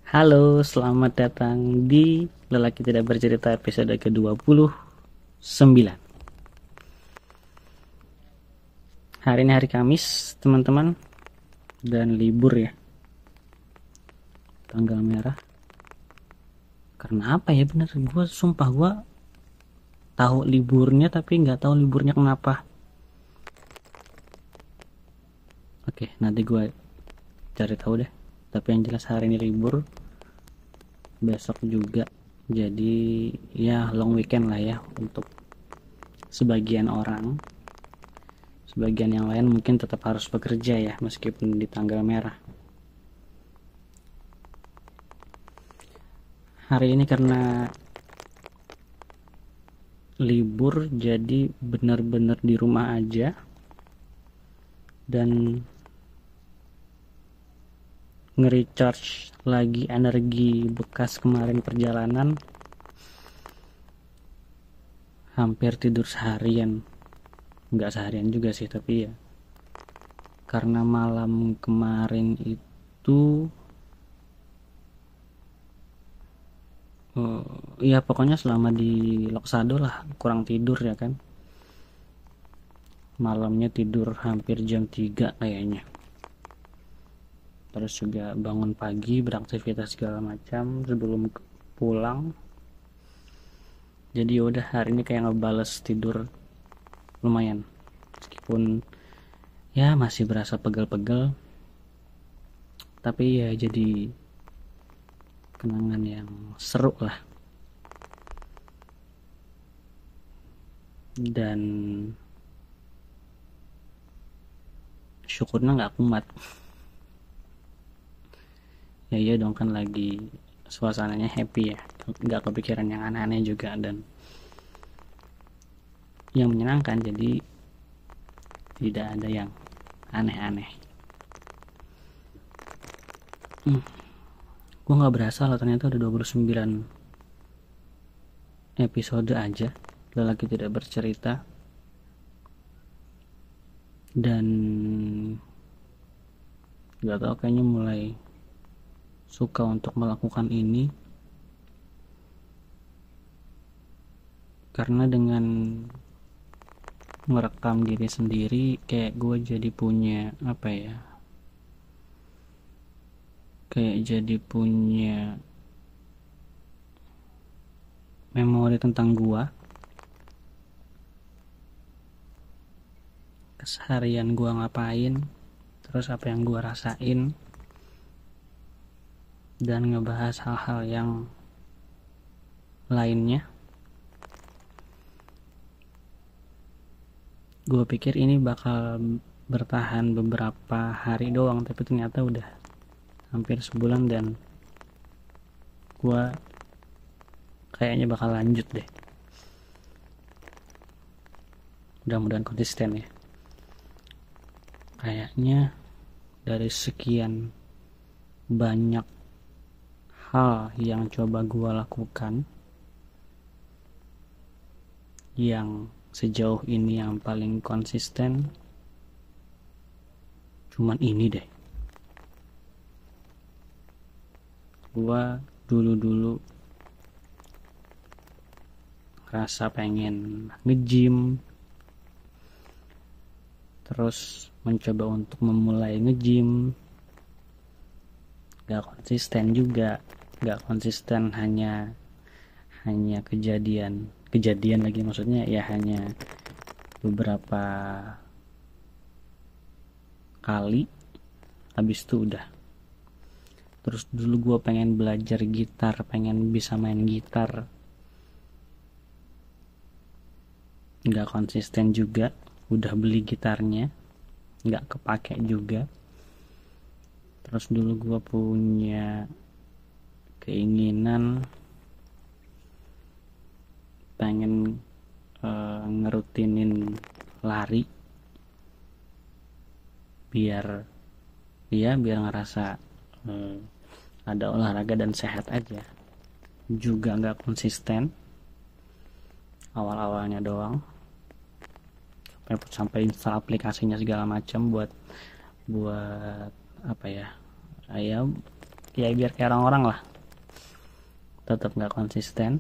Halo, selamat datang di Lelaki Tidak Bercerita episode ke-29. Hari ini hari Kamis, teman-teman, dan libur ya, tanggal merah. Karena apa ya bener, gue tahu liburnya tapi nggak tahu liburnya kenapa. Oke, nanti gue cari tahu deh. Tapi yang jelas hari ini libur, besok juga. Jadi ya long weekend lah ya untuk sebagian orang. Sebagian yang lain mungkin tetap harus bekerja ya meskipun di tanggal merah. Hari ini karena libur jadi benar-benar di rumah aja dan nge-recharge lagi energi bekas kemarin perjalanan. Hampir tidur seharian, nggak seharian juga sih, tapi ya karena malam kemarin itu ya pokoknya selama di Loksado lah kurang tidur ya kan. Malamnya tidur hampir jam 3 kayaknya. Terus juga bangun pagi beraktivitas segala macam sebelum pulang. Jadi udah hari ini kayak ngebales tidur lumayan. Meskipun ya masih berasa pegel-pegel. Tapi ya jadi kenangan yang seru lah. Dan syukurnya nggak kumat. Ya iya dong, kan lagi suasananya happy ya, nggak kepikiran yang aneh-aneh juga dan yang menyenangkan, jadi tidak ada yang aneh-aneh. Gue nggak berasa loh, ternyata udah 29 episode aja Lelaki Tidak Bercerita. Dan nggak tahu, kayaknya mulai suka untuk melakukan ini karena dengan merekam diri sendiri kayak gue jadi punya apa ya, kayak jadi punya memori tentang gue, keseharian gue ngapain, terus apa yang gue rasain, dan ngebahas hal-hal yang lainnya. Gue pikir ini bakal bertahan beberapa hari doang, tapi ternyata udah hampir sebulan dan gue kayaknya bakal lanjut deh. Mudah-mudahan konsisten ya. Kayaknya dari sekian banyak hal yang coba gue lakukan, yang sejauh ini yang paling konsisten cuman ini deh. Gua dulu rasa pengen nge-gym, terus mencoba untuk memulai nge-gym, gak konsisten juga. Gak konsisten, hanya kejadian lagi, maksudnya ya hanya beberapa kali, habis itu udah. Terus dulu gue pengen belajar gitar, pengen bisa main gitar, nggak konsisten juga. Udah beli gitarnya nggak kepake juga. Terus dulu gue punya keinginan pengen ngerutinin lari biar ngerasa ada olahraga dan sehat aja. Juga nggak konsisten, awal-awalnya doang, sampai install aplikasinya segala macam buat apa ya, ya biar kayak orang-orang lah, tetap nggak konsisten,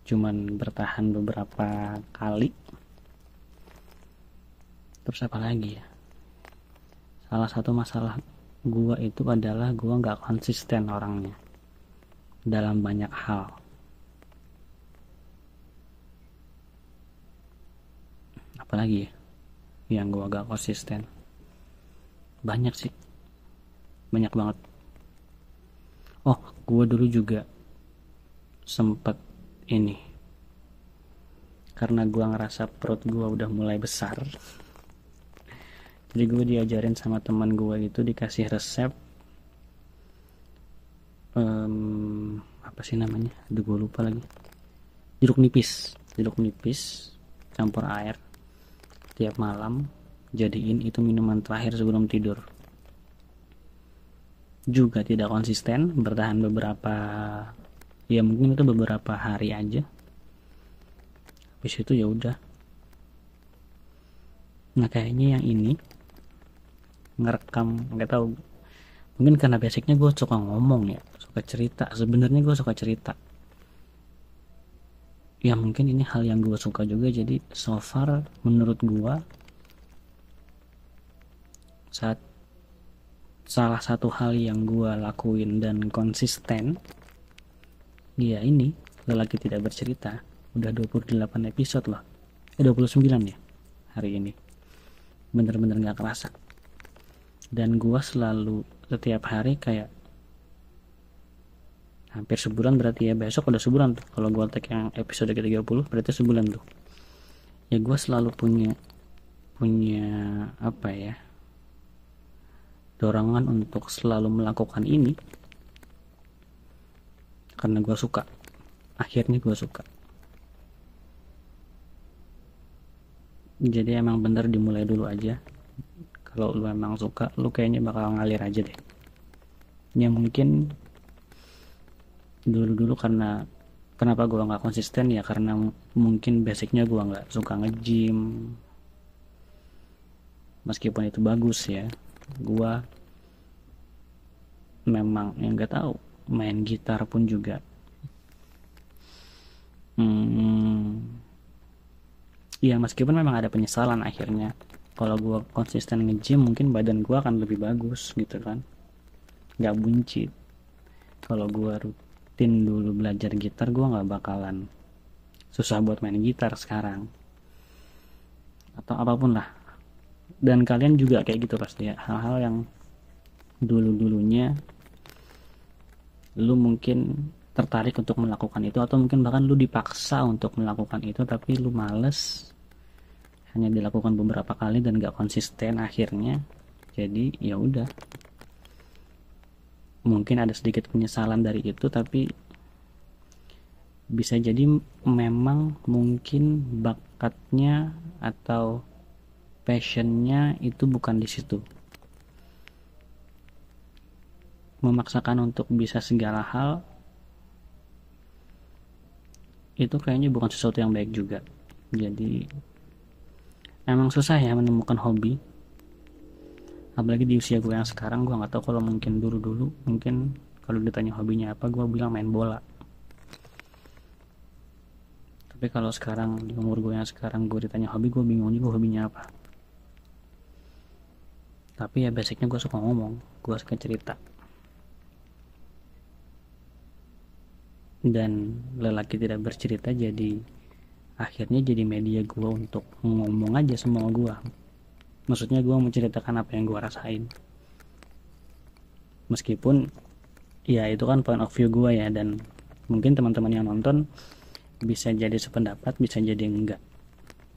cuman bertahan beberapa kali. Terus apa lagi ya, salah satu masalah gua itu adalah gua nggak konsisten orangnya dalam banyak hal. Apalagi ya yang gua gak konsisten, banyak sih, banyak banget. Oh, gua dulu juga sempet ini, karena gua ngerasa perut gua udah mulai besar, jadi gue diajarin sama teman gue itu, dikasih resep apa sih namanya, aduh gue lupa lagi, jeruk nipis campur air tiap malam, jadiin itu minuman terakhir sebelum tidur. Juga tidak konsisten, bertahan beberapa, ya mungkin itu beberapa hari aja, habis itu ya udah. Nah kayaknya yang ini ngerekam, nggak tahu, mungkin karena basicnya gue suka ngomong ya, suka cerita, sebenarnya gue suka cerita ya, mungkin ini hal yang gue suka juga. Jadi so far menurut gue salah satu hal yang gue lakuin dan konsisten ya ini, lelaki tidak bercerita. Udah 28 episode loh, 29 ya hari ini, bener-bener gak kerasa. Dan gue selalu setiap hari kayak hampir sebulan, berarti ya besok udah sebulan tuh kalau gue tag yang episode ke-30, berarti sebulan tuh ya. Gue selalu punya apa ya, dorongan untuk selalu melakukan ini karena gue suka. Akhirnya gue suka, jadi emang bener dimulai dulu aja. Kalau lu emang suka, lu kayaknya bakal ngalir aja deh. Ya mungkin dulu karena kenapa gue nggak konsisten ya, karena mungkin basicnya gue nggak suka nge-gym, meskipun itu bagus ya. Gue memang yang nggak tahu, main gitar pun juga ya meskipun memang ada penyesalan akhirnya. Kalau gue konsisten nge-gym mungkin badan gue akan lebih bagus gitu kan, nggak buncit. Kalau gue rutin dulu belajar gitar, gue nggak bakalan susah buat main gitar sekarang, atau apapun lah. Dan kalian juga kayak gitu pasti ya, hal-hal yang dulunya lu mungkin tertarik untuk melakukan itu, atau mungkin bahkan lu dipaksa untuk melakukan itu tapi lu males, hanya dilakukan beberapa kali dan gak konsisten akhirnya. Jadi ya udah, mungkin ada sedikit penyesalan dari itu, tapi bisa jadi memang mungkin bakatnya atau passionnya itu bukan di situ. Memaksakan untuk bisa segala hal itu kayaknya bukan sesuatu yang baik juga. Jadi emang susah ya menemukan hobi, apalagi di usia gue yang sekarang. Gue nggak tahu kalau mungkin dulu mungkin kalau ditanya hobinya apa, gue bilang main bola. Tapi kalau sekarang di umur gue yang sekarang, gue ditanya hobi, gue bingung juga hobinya apa. Tapi ya basicnya gue suka ngomong, gue suka cerita. Dan lelaki tidak bercerita jadi akhirnya jadi media gue untuk ngomong aja semua gue. Maksudnya gue menceritakan apa yang gue rasain, meskipun ya itu kan point of view gue ya, dan mungkin teman-teman yang nonton bisa jadi sependapat, bisa jadi enggak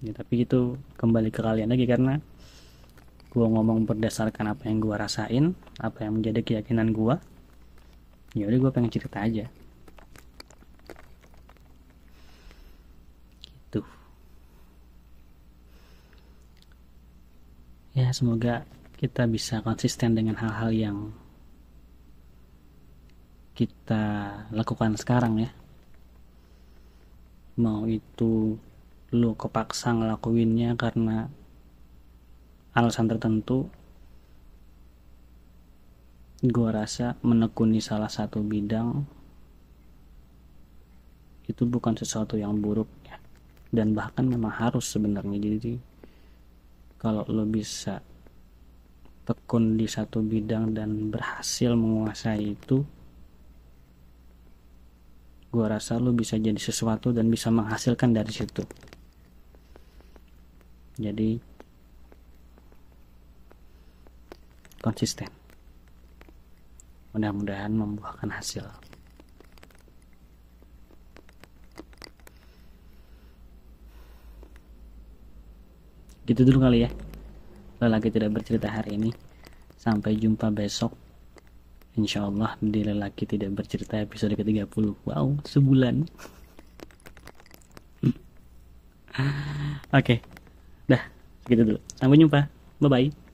ya, tapi itu kembali ke kalian lagi, karena gue ngomong berdasarkan apa yang gue rasain, apa yang menjadi keyakinan gue. Ya udah, gue pengen cerita aja gitu ya. Semoga kita bisa konsisten dengan hal-hal yang kita lakukan sekarang ya. Mau itu lu kepaksa ngelakuinnya karena alasan tertentu, gua rasa menekuni salah satu bidang itu bukan sesuatu yang buruk ya, dan bahkan memang harus sebenarnya. Jadi kalau lo bisa tekun di satu bidang dan berhasil menguasai itu, gua rasa lo bisa jadi sesuatu dan bisa menghasilkan dari situ. Jadi konsisten, mudah-mudahan membuahkan hasil. Gitu dulu kali ya, lelaki tidak bercerita hari ini. Sampai jumpa besok, insyaallah di lelaki tidak bercerita episode ke-30. Wow, sebulan. Oke, dah segitu dulu, sampai jumpa, bye bye.